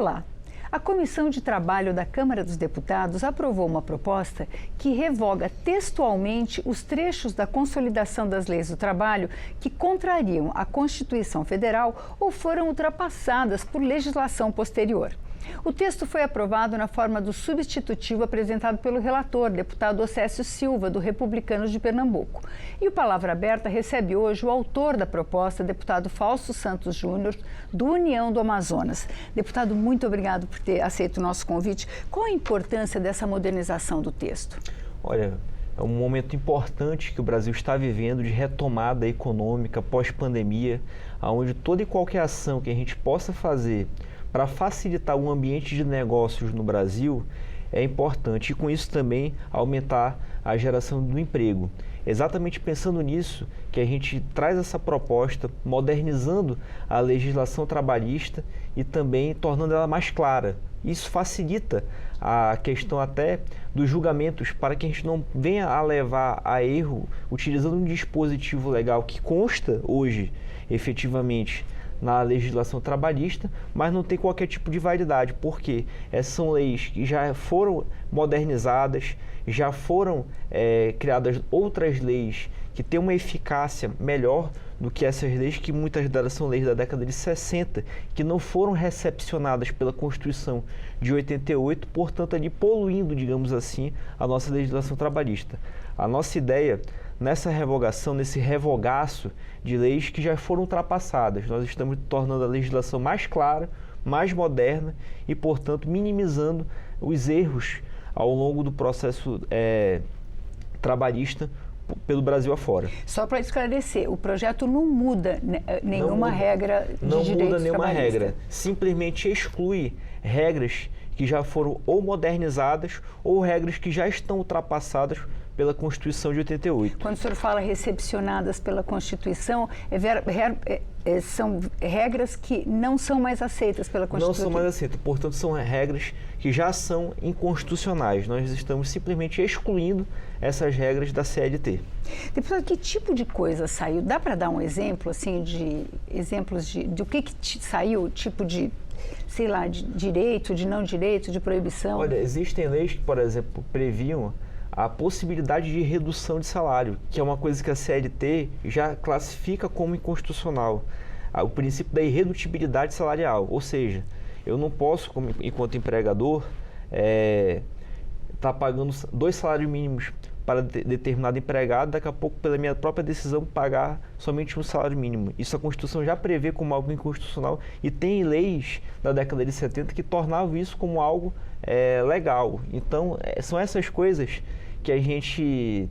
Olá! A Comissão de Trabalho da Câmara dos Deputados aprovou uma proposta que revoga textualmente os trechos da Consolidação das Leis do Trabalho que contrariam a Constituição Federal ou foram ultrapassadas por legislação posterior. O texto foi aprovado na forma do substitutivo apresentado pelo relator, deputado Océsio Silva, do Republicanos de Pernambuco. E o Palavra Aberta recebe hoje o autor da proposta, deputado Fausto Santos Júnior, do União do Amazonas. Deputado, muito obrigado por ter aceito o nosso convite. Qual a importância dessa modernização do texto? Olha, é um momento importante que o Brasil está vivendo de retomada econômica pós-pandemia, onde toda e qualquer ação que a gente possa fazer para facilitar o ambiente de negócios no Brasil é importante e com isso também aumentar a geração do emprego. Exatamente pensando nisso que a gente traz essa proposta, modernizando a legislação trabalhista e também tornando ela mais clara. Isso facilita a questão até dos julgamentos para que a gente não venha a levar a erro utilizando um dispositivo legal que consta hoje efetivamente na legislação trabalhista, mas não tem qualquer tipo de validade, porque essas são leis que já foram modernizadas, já foram criadas outras leis que têm uma eficácia melhor do que essas leis, que muitas delas são leis da década de 60, que não foram recepcionadas pela Constituição de 88, portanto ali poluindo, digamos assim, a nossa legislação trabalhista. A nossa ideia nessa revogação, nesse revogaço de leis que já foram ultrapassadas, nós estamos tornando a legislação mais clara, mais moderna e, portanto, minimizando os erros ao longo do processo trabalhista pelo Brasil afora. Só para esclarecer, o projeto não muda nenhuma regra de direitos trabalhistas. Não muda nenhuma regra, simplesmente exclui regras que já foram ou modernizadas ou regras que já estão ultrapassadas pela Constituição de 88. Quando o senhor fala recepcionadas pela Constituição, são regras que não são mais aceitas pela Constituição? Não são mais aceitas, portanto são regras que já são inconstitucionais. Nós estamos simplesmente excluindo essas regras da CLT. Deputado, que tipo de coisa saiu? Dá para dar um exemplo, assim, exemplos do que saiu, tipo de, sei lá, de direito, de não direito, de proibição? Olha, existem leis que, por exemplo, previam a possibilidade de redução de salário, que é uma coisa que a CLT já classifica como inconstitucional. O princípio da irredutibilidade salarial, ou seja, eu não posso, enquanto empregador, estar pagando 2 salários mínimos para determinado empregado, daqui a pouco, pela minha própria decisão, pagar somente um salário mínimo. Isso a Constituição já prevê como algo inconstitucional e tem leis da década de 70 que tornavam isso como algo legal. Então, são essas coisas que a gente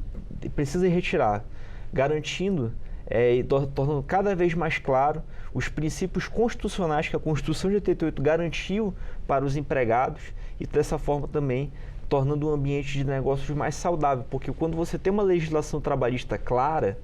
precisa retirar, garantindo e tornando cada vez mais claro os princípios constitucionais que a Constituição de 88 garantiu para os empregados e, dessa forma, também tornando o ambiente de negócios mais saudável, porque quando você tem uma legislação trabalhista clara,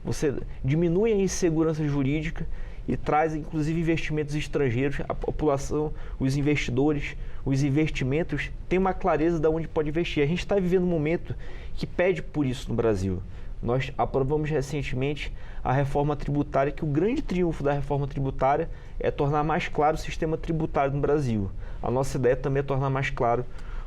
você diminui a insegurança jurídica e traz, inclusive, investimentos estrangeiros. A população, os investidores, os investimentos têm uma clareza de onde pode investir. A gente está vivendo um momento que pede por isso no Brasil. Nós aprovamos recentemente a reforma tributária, que o grande triunfo da reforma tributária é tornar mais claro o sistema tributário no Brasil. A nossa ideia também é tornar mais claro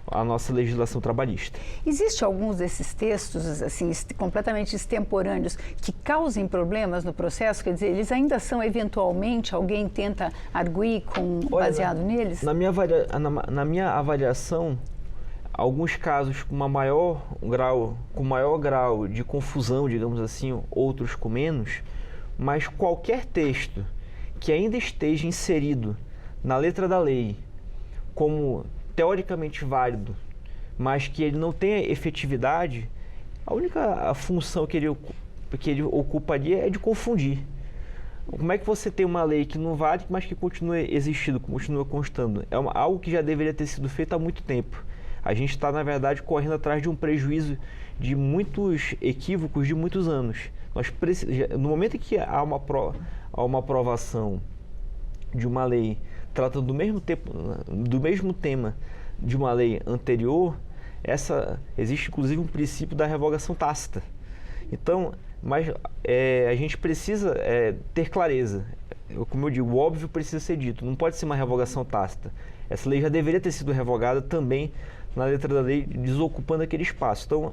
a nossa legislação trabalhista. Existe alguns desses textos, assim, completamente extemporâneos, que causem problemas no processo? Quer dizer, eles ainda são, eventualmente, alguém tenta arguir baseado neles? Na minha avaliação, alguns casos com maior grau de confusão, digamos assim, outros com menos, mas qualquer texto que ainda esteja inserido na letra da lei como teoricamente válido, mas que ele não tenha efetividade, a única função que ele ocuparia é de confundir. Como é que você tem uma lei que não vale, mas que continua existindo, continua constando? É algo que já deveria ter sido feito há muito tempo. A gente está, na verdade, correndo atrás de um prejuízo de muitos equívocos de muitos anos. No momento em que há uma aprovação de uma lei tratando do mesmo tema de uma lei anterior, existe inclusive um princípio da revogação tácita. Então, mas a gente precisa ter clareza. Como eu digo, o óbvio precisa ser dito, não pode ser uma revogação tácita. Essa lei já deveria ter sido revogada também na letra da lei, desocupando aquele espaço. Então,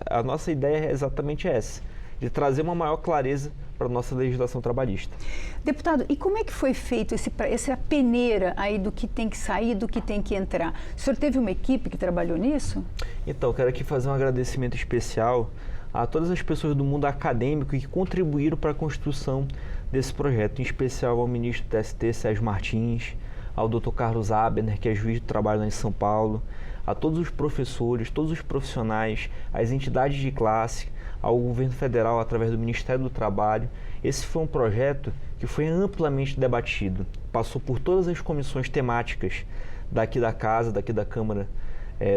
a nossa ideia é exatamente essa, de trazer uma maior clareza para a nossa legislação trabalhista. Deputado, e como é que foi feito essa peneira aí do que tem que sair, do que tem que entrar? O senhor teve uma equipe que trabalhou nisso? Então, quero aqui fazer um agradecimento especial a todas as pessoas do mundo acadêmico que contribuíram para a construção desse projeto, em especial ao ministro do TST, Sérgio Martins, ao Dr. Carlos Abner, que é juiz do trabalho lá em São Paulo, a todos os professores, todos os profissionais, às entidades de classe, ao governo federal através do Ministério do Trabalho. Esse foi um projeto que foi amplamente debatido, passou por todas as comissões temáticas daqui da Casa, daqui da Câmara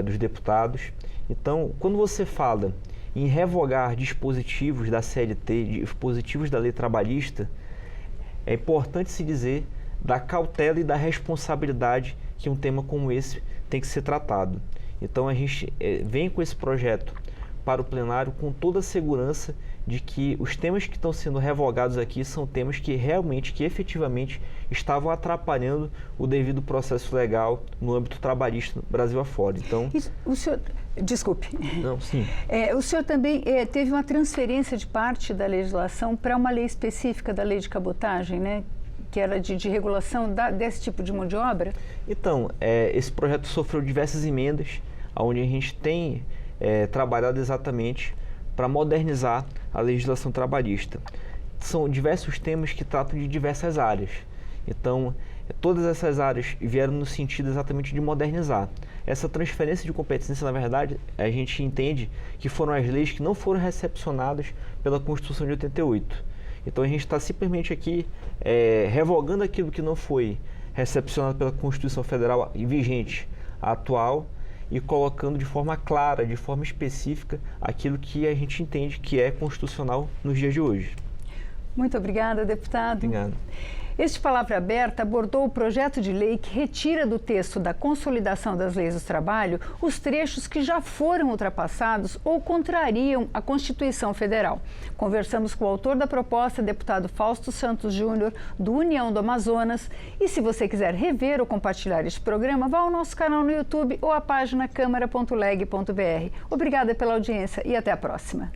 dos Deputados. Então, quando você fala em revogar dispositivos da CLT, dispositivos da lei trabalhista, é importante se dizer da cautela e da responsabilidade que um tema como esse tem que ser tratado. Então a gente vem com esse projeto para o plenário com toda a segurança de que os temas que estão sendo revogados aqui são temas que realmente, que efetivamente estavam atrapalhando o devido processo legal no âmbito trabalhista Brasil afora. Então, o senhor, desculpe. Não, sim. O senhor também teve uma transferência de parte da legislação para uma lei específica da lei de cabotagem, né? Que era de regulação desse tipo de mão de obra? Então, esse projeto sofreu diversas emendas, onde a gente tem trabalhado exatamente para modernizar a legislação trabalhista. São diversos temas que tratam de diversas áreas. Então, todas essas áreas vieram no sentido exatamente de modernizar. Essa transferência de competência, na verdade, a gente entende que foram as leis que não foram recepcionadas pela Constituição de 88. Então, a gente está simplesmente aqui revogando aquilo que não foi recepcionado pela Constituição Federal vigente, a atual, e colocando de forma clara, de forma específica, aquilo que a gente entende que é constitucional nos dias de hoje. Muito obrigada, deputado. Obrigado. Este Palavra Aberta abordou o projeto de lei que retira do texto da Consolidação das Leis do Trabalho os trechos que já foram ultrapassados ou contrariam a Constituição Federal. Conversamos com o autor da proposta, deputado Fausto Santos Júnior, do União do Amazonas. E se você quiser rever ou compartilhar este programa, vá ao nosso canal no YouTube ou à página câmara.leg.br. Obrigada pela audiência e até a próxima.